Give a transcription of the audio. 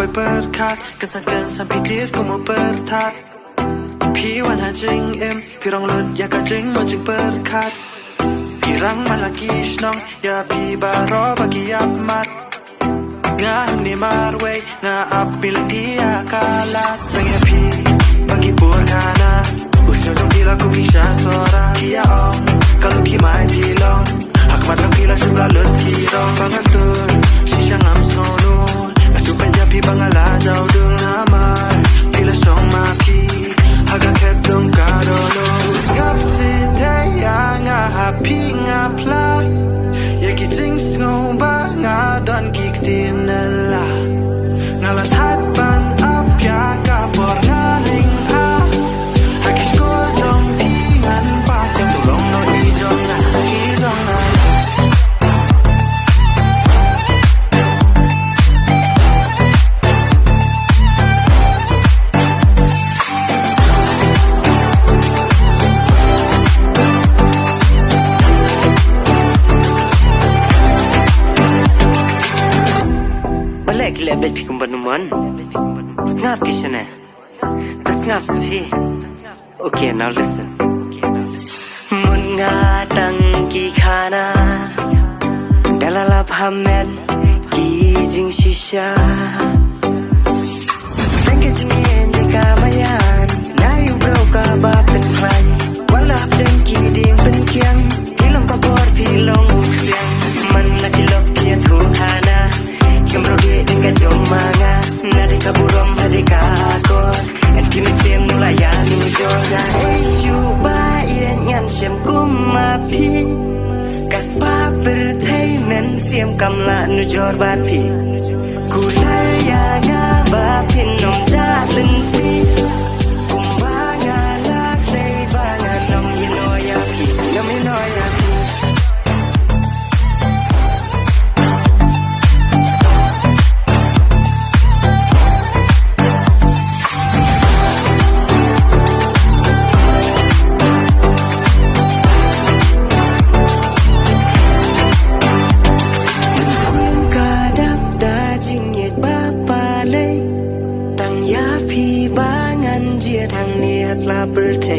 ไปเปิดคัดกันสักกันสัมพิธีกูมาเปิดทัดพี่วันหาจริงพี่รองเลิศอยากกะจริงมันจึงเปิดคัดพี่รังมาลากีชน้องอย่าพี่บารอบากียับมัดงานี่มาเวงาอับบิลที่อากาลาตั้งแต่พี่บากีปวดขานาอุชจงพี่ละกูกิชาสระพี่ยาอองกะลุกี้ไม่พี่ลองหากมาทำพี่ละชุบละเลิศที่รองบางกันตุนชิช่างI'm so new laชุบเป็นยาพี่บังลาเจ้าดุลนามาพี่ละส่งมาพี่หากแค่ดงกาโดโลงับสิเทียงาหาพี่งาพลาดอยากกิจริงสงบางาดอนกิกตีนละงาละทัดบันอับยากาบอร์นาลิงอาหากคิดก็จงพี่งันป้าเสียงตุลงโนอีจงนะอีจงนะKile bet pikum banuman Snap kishane The snap safi Okay now listen Mun nga tang ki khana Dalalap hamen Ki jing shisha Thank you sini nika mayan Na yu bro ka bab ten klan Walap den ki ding pen kiang Kilong ka bor pilong uksiang Man la kilok kia tu khana Kembro di dengan jomanga Nadi kaburom hadi kakor En kimin siem nulayan jona Hey shuba ien ngan siem kumapi Kaspa berthai men siem kamla nujor bapi Kulal ya nga bapin nom jatun pi Kumbanga lak lay banga nom yinoyapi Nom yinoyapi birthday